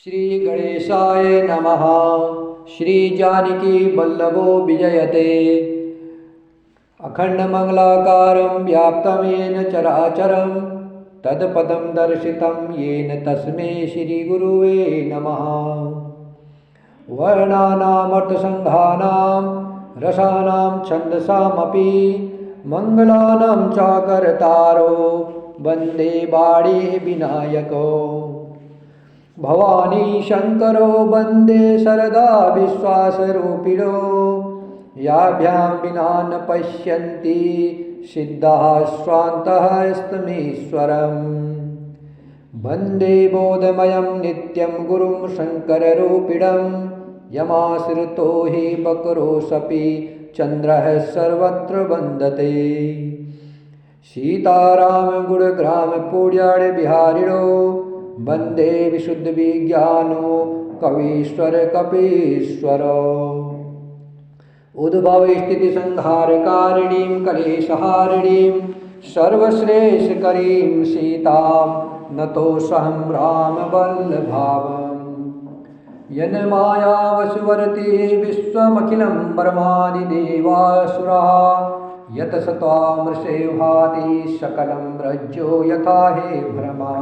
श्री गणेशाय नमः। श्री जानकी वल्लभो विजयते। अखंडमंगलाकारं व्याप्तं येन चराचरं तत्पदं दर्शितं येन तस्मै श्रीगुरुवे नमः। वर्णानामर्थसंघानां रसानां छन्दसामपि मङ्गलानां चाकर्तारो वन्दे वाणी विनायको। भवानी शंकरो वन्दे सरदा विश्वासरूपिणो। याभ्यां विना न पश्यन्ति सिद्धाः स्वान्तः स्तमीश्वरम्। वन्दे बोधमयं नित्यं गुरुं शङ्कररूपिणं। यमाश्रितो हि वक्रोऽसपि चन्द्रः सर्वत्र वन्दते। सीताराम गुणग्राम पुण्याण बिहारिणो वन्दे विशुद्धविज्ञानो कवीश्वर कपीश्वरो। उद्भवस्थितिसंहारकारिणीं कलेशहारिणीं सर्वश्रेष्ठकरीं सीतां नतोऽहं रामवल्लभाम्। यन्मायावशवर्ती विश्वमखिलं परमादिदेवासुराः यतस्तत्त्वामृषे भाति सकलं रज्जो यथा हे भ्रमा।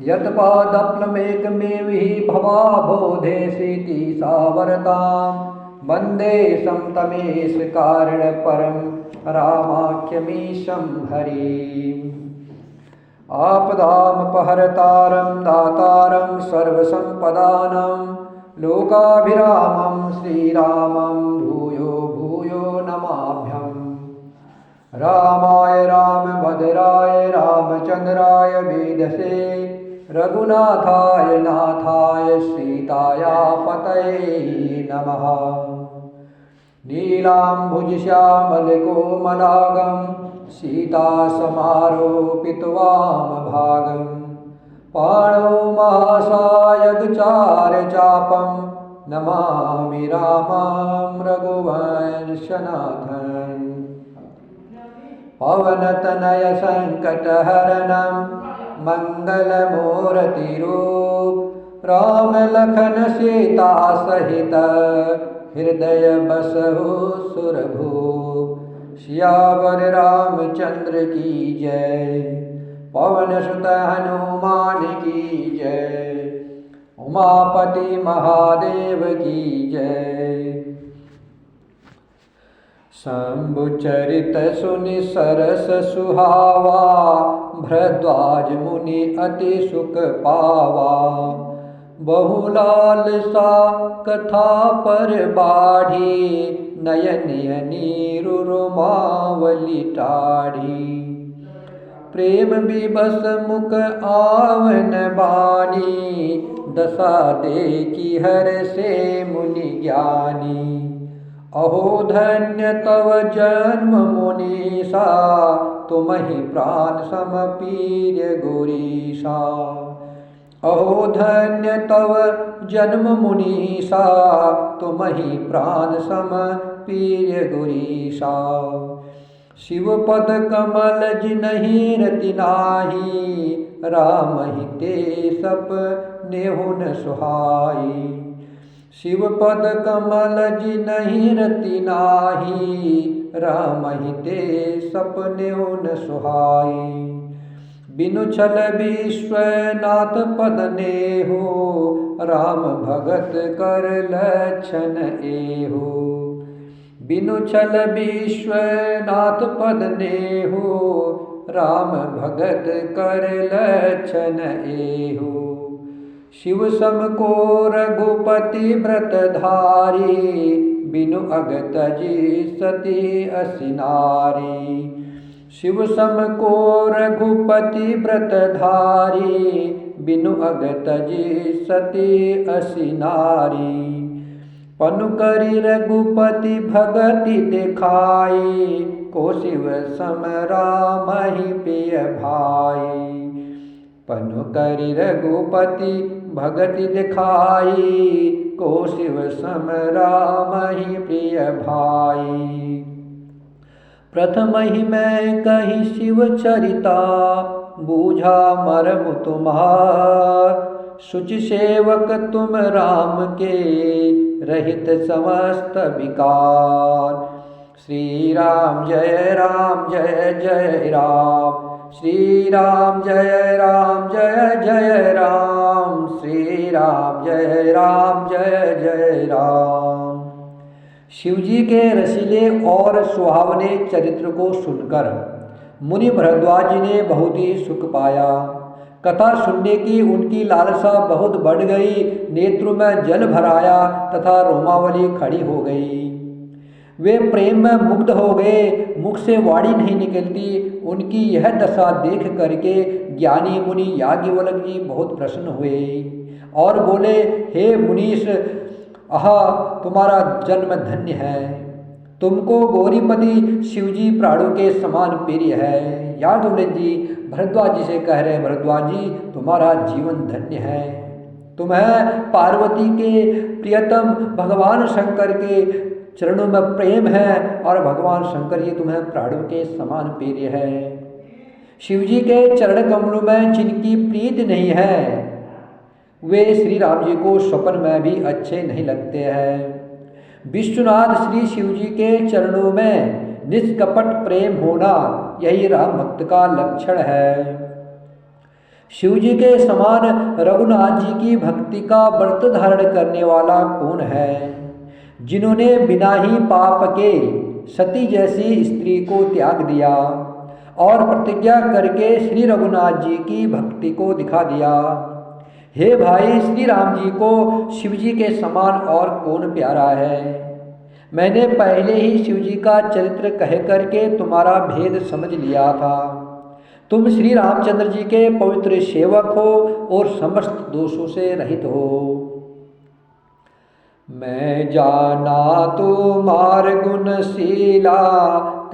यत्पादप्लमेकमेवि भवाबोधेसीति सावरतां वन्दे समतमेशकारणपरं रामाख्यमीशं हरिम्। आपदामपहर्तारं दातारं सर्वसम्पदानां लोकाभिरामं श्रीरामं भूयो भूयो नमाभ्यम्। रामाय रामभद्राय रामचन्द्राय वेदसे रघुनाथाय नाथाय सीतायापतये नमः। नीलाम्बुजश्यामलकोमलांगं सीतासमारोपितवामभागं। पाणौ महासायकचारचापं नमामि रामं रघुवंशनाथम्। पवनतनय संकटहरणं मंगलमूर्तिरूप राम लखन सीता सहित हृदय बसहु सुरभूप। सियावर रामचंद्र की जय पवन सुत हनुमान की जय उमापति महादेव की जय। शंभुचरित सुनि सरस सुहावा भरद्वाज मुनि अति सुख पावा। बहुलालसा कथा पर बाढ़ी नयन नीरुमावली टाढ़ी। प्रेम विबस मुख आवन बानी दशा देखी हर से मुनि ज्ञानी। अहो धन्य तव जन्म मुनीसा तुमहि प्राण समपीर्य गुरीसा। अहो धन्य तव जन्म मुनीसा तुमहि प्राण समपीर्य गुरीसा। शिवपद कमल जिनहि रति नाही राम ही ते सपनेहु न सुहाई। शिवपद कमल जिनहि रति नाही राम ही ते सपनेहु न सुहाई। बिनु छल विश्वनाथ पद नेहु राम भगत कर लक्षण एहु। बिनु छल विश्वनाथ पद नेहु राम भगत कर लक्षण एहु। शिव सम को रघुपति व्रत धारी बिनु अगत जी सती असि नारी। शिव सम को रघुपति व्रत धारी बिनु अगत जी सती असि नारी। पनु करि रघुपति भगति दिखाई को शिव सम रामहि प्रिय भाई। पनु करि रघुपति भगति दिखाई को शिव सम रामहि प्रिय भाई। प्रथम ही मैं कही शिव चरिता बूझा मरम तुम्हार। शुचि सेवक तुम राम के, रहित समस्त विकार। श्री राम जय जय राम, श्री राम जय जय राम, श्री राम जय जय राम। शिवजी के रसीले और सुहावने चरित्र को सुनकर मुनि भरद्वाज जी ने बहुत ही सुख पाया। कथा सुनने की उनकी लालसा बहुत बढ़ गई, नेत्रों में जल भर आया तथा रोमावली खड़ी हो गई। वे प्रेम में मुग्ध हो गए, मुख से वाणी नहीं निकलती। उनकी यह दशा देख करके ज्ञानी मुनि याज्ञवल्क्य जी बहुत प्रसन्न हुए और बोले, हे मुनीश, आहा तुम्हारा जन्म धन्य है। तुमको गौरीपति शिवजी प्राणों के समान प्रिय है। याज्ञवल्क्य जी भरद्वाज जी से कह रहे हैं, भरद्वाज जी तुम्हारा जीवन धन्य है। तुम्हें पार्वती के प्रियतम भगवान शंकर के चरणों में प्रेम है और भगवान शंकर जी तुम्हें प्राणों के समान प्रिय है। शिवजी के चरण कमलों में जिनकी प्रीति नहीं है वे श्री राम जी को स्वप्न में भी अच्छे नहीं लगते हैं। विश्वनाथ श्री शिवजी के चरणों में निष्कपट प्रेम होना यही राम भक्त का लक्षण है। शिवजी के समान रघुनाथ जी की भक्ति का व्रत धारण करने वाला कौन है? जिन्होंने बिना ही पाप के सती जैसी स्त्री को त्याग दिया और प्रतिज्ञा करके श्री रघुनाथ जी की भक्ति को दिखा दिया। हे भाई, श्री राम जी को शिवजी के समान और कौन प्यारा है? मैंने पहले ही शिवजी का चरित्र कह करके तुम्हारा भेद समझ लिया था। तुम श्री रामचंद्र जी के पवित्र सेवक हो और समस्त दोषों से रहित हो। मैं जाना तुम्हार गुणशीला,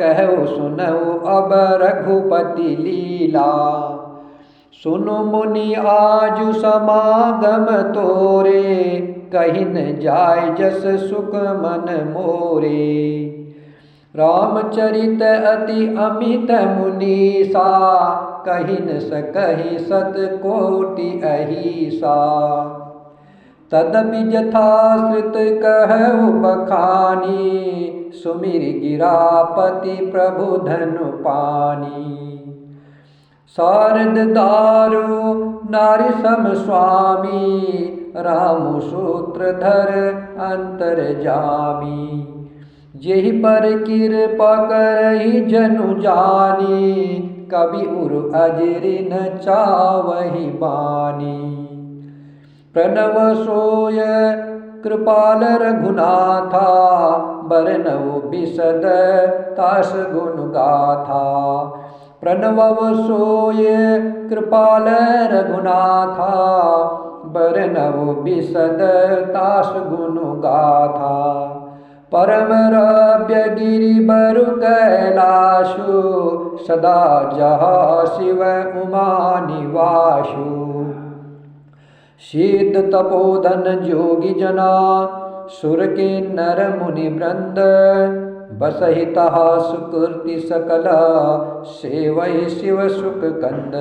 कहो सुनो अब रघुपति लीला। सुनो मुनि आजु समागम तोरे, कहीं न जाय जस सुख मन मोरे। रामचरित अति अमित मुनीसा, कहीं न सकहि सत कोटि अहिसा। तदपि यथाश्रित कहु बखानी, सुमिर गिरापति प्रभु धनु पानी। शारद दारु नारी सम स्वामी, रामु सूत्रधर अंतर्जामी। जेहि पर कृपा करहि जनु जानी, कवि उर अजरि न चावहि बानी। प्रणव सोय कृपाल रघुनाथा, बरनउ बिशद तास गुण गाथा। प्रणव सोय कृपाल रघुनाथा, बरनउ बिशद तास गुण गाथा। परम रव्य गिरि बरु कैलाशु, सदा जहाँ शिव उमा निवासु। सिद्ध तपोधन जोगी जना, सुर के नर मुनि वृंद। बसहि तहा सुकृति सकल, सेवहि शिव सुख कंद।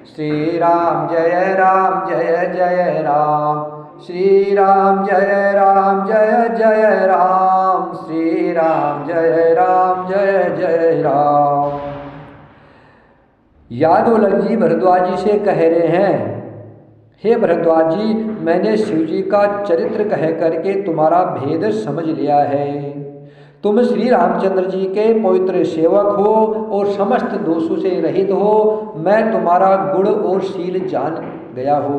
श्री राम जय जय राम, श्री राम जय जय राम, श्री राम जय जय राम। याज्ञवल्क्य जी भरद्वाज जी से कह रहे हैं, हे भरद्वाज जी, मैंने शिवजी का चरित्र कह करके तुम्हारा भेद समझ लिया है। तुम श्री रामचंद्र जी के पवित्र सेवक हो और समस्त दोषों से रहित हो। मैं तुम्हारा गुण और शील जान गया हो।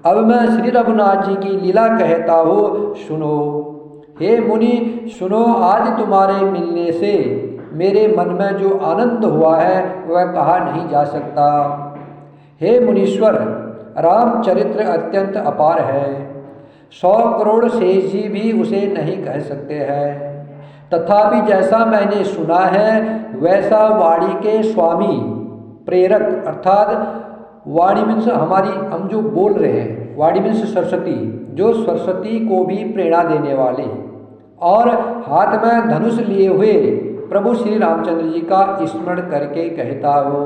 अब मैं श्री रघुनाथ जी की लीला कहता हूँ, सुनो। हे मुनि सुनो, आज तुम्हारे मिलने से मेरे मन में जो आनंद हुआ है वह कहा नहीं जा सकता। हे मुनीश्वर, रामचरित्र अत्यंत अपार है। 100 करोड़ शेष जी भी उसे नहीं कह सकते हैं। तथापि जैसा मैंने सुना है वैसा वाणी के स्वामी प्रेरक, अर्थात वाणी मीन्स हमारी, हम जो बोल रहे हैं, वाणी मीन्स सरस्वती, जो सरस्वती को भी प्रेरणा देने वाले और हाथ में धनुष लिए हुए प्रभु श्री रामचंद्र जी का स्मरण करके कहता हो।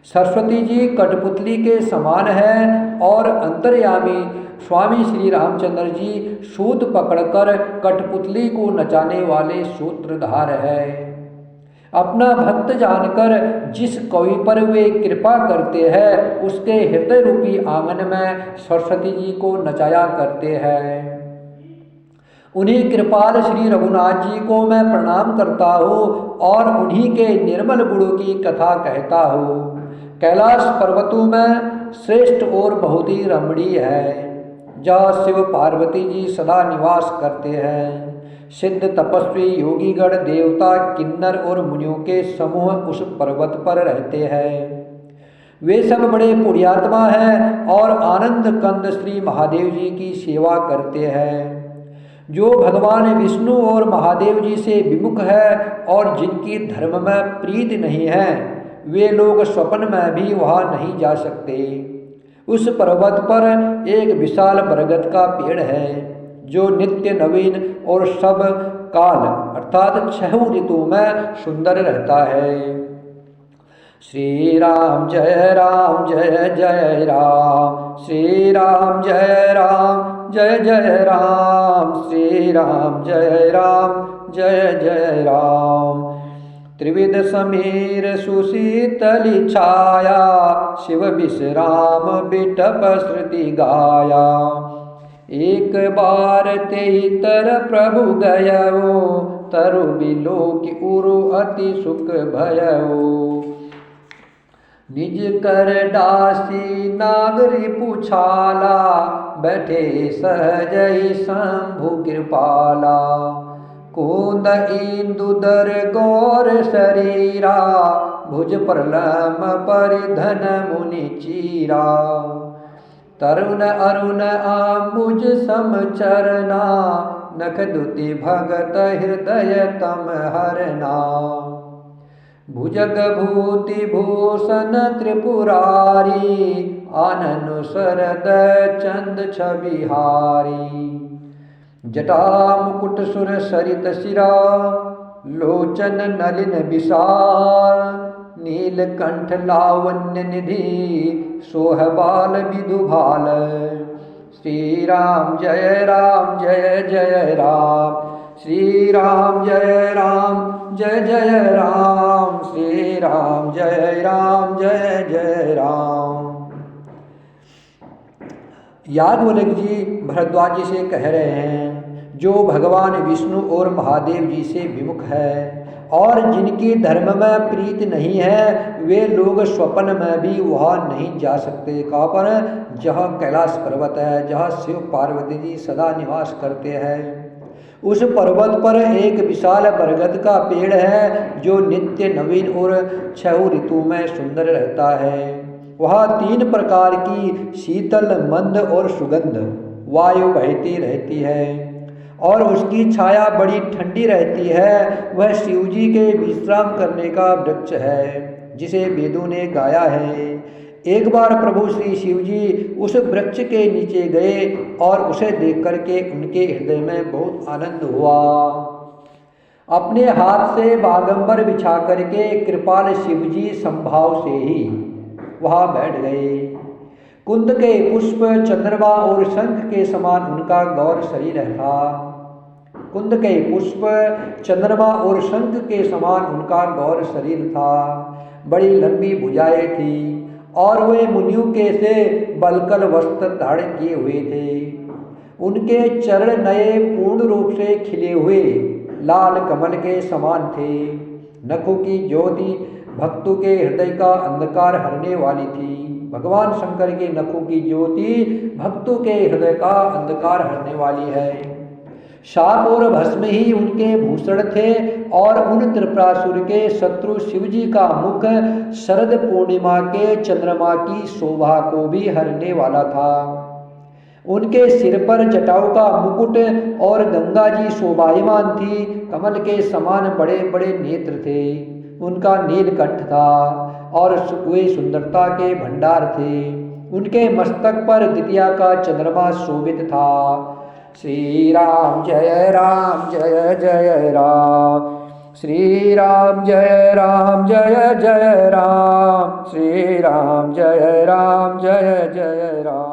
सरस्वती जी कठपुतली के समान है और अंतर्यामी स्वामी श्री रामचंद्र जी सूत पकड़कर कठपुतली को नचाने वाले सूत्रधार है। अपना भक्त जानकर जिस कवि पर वे कृपा करते हैं उसके हृदय रूपी आंगन में सरस्वती जी को नचाया करते हैं। उन्हीं कृपाल श्री रघुनाथ जी को मैं प्रणाम करता हूँ और उन्हीं के निर्मल गुणों की कथा कहता हूँ। कैलाश पर्वतों में श्रेष्ठ और बहुत ही रमणीय है, जहाँ शिव पार्वती जी सदा निवास करते हैं। सिद्ध तपस्वी योगीगण देवता किन्नर और मुनियों के समूह उस पर्वत पर रहते हैं। वे सब बड़े पुण्यात्मा हैं और आनंद कंद श्री महादेव जी की सेवा करते हैं। जो भगवान विष्णु और महादेव जी से विमुख है और जिनकी धर्म में प्रीति नहीं है, वे लोग स्वप्न में भी वहाँ नहीं जा सकते। उस पर्वत पर एक विशाल बरगद का पेड़ है जो नित्य नवीन और सब काल अर्थात 6 ऋतु में सुंदर रहता है। श्री राम जय जय राम, श्री राम जय जय राम, श्री राम जय जय राम। त्रिविध समीर सुशीतली छाया, शिव विश्राम बिटप श्रुति गाया। एक बार तेहि तर प्रभु गयो, तरु बिलोकि उरु अति सुख भयो। निज कर दासी नागरी पुछाला, बैठे सहजई शंभु कृपाला। कुंद इंदुदर गौर शरीरा, भुज प्रलम परिधन मुनि चीरा। तरुण अरुण आमुज समचरना, नख दुति भगत हृदय तम हरना। भुजग भूति भूषण त्रिपुरारी, आननु शरद चंद छबिहारी। जटा मुकुट सुर सरित शिरा, लोचन नलिन विशाल। नीलकंठ लावण्य निधि, सोहबाल विदुभाल। श्री राम जय जय राम, श्री राम जय जय राम, श्री राम जय जय राम। याज्ञवल्क्य जी भरद्वाज जी से कह रहे हैं, जो भगवान विष्णु और महादेव जी से विमुख है और जिनकी धर्म में प्रीत नहीं है, वे लोग स्वप्न में भी वहाँ नहीं जा सकते। कहाँ पर? जहाँ कैलाश पर्वत है, जहाँ शिव पार्वती जी सदा निवास करते हैं। उस पर्वत पर एक विशाल बरगद का पेड़ है जो नित्य नवीन और 6 ऋतु में सुंदर रहता है। वहाँ 3 प्रकार की शीतल मंद और सुगंध वायु बहती रहती है और उसकी छाया बड़ी ठंडी रहती है। वह शिवजी के विश्राम करने का वृक्ष है जिसे वेदों ने गाया है। एक बार प्रभु श्री शिवजी उस वृक्ष के नीचे गए और उसे देख करके उनके हृदय में बहुत आनंद हुआ। अपने हाथ से बागंबर बिछा करके कृपाल शिवजी संभाव से ही वहाँ बैठ गए। कुंद के पुष्प, चंद्रमा और शंख के समान उनका गौर शरीर था। कुंद के पुष्प, चंद्रमा और शंख के समान उनका गौर शरीर था। बड़ी लंबी भुजाएं थी और वे मुनियों के से बलकल वस्त्र धारण किए हुए थे। उनके चरण नए पूर्ण रूप से खिले हुए लाल कमल के समान थे। नखों की ज्योति भक्तों के हृदय का अंधकार हरने वाली थी। भगवान शंकर के नखों की ज्योति भक्तों के हृदय का अंधकार हरने वाली है। शाप और भस्म ही उनके भूषण थे और उन त्रिपुरासुर के शत्रु शिवजी का मुख शरद पूर्णिमा के चंद्रमा की शोभा को भी हरने वाला था। उनके सिर पर जटाओं का मुकुट और गंगा जी शोभायमान थी। कमल के समान बड़े बड़े नेत्र थे। उनका नीलकंठ था और वे सुंदरता के भंडार थे। उनके मस्तक पर द्वितीया का चंद्रमा शोभित था। श्री राम जय जय राम, श्री राम जय जय राम, श्री राम जय जय राम।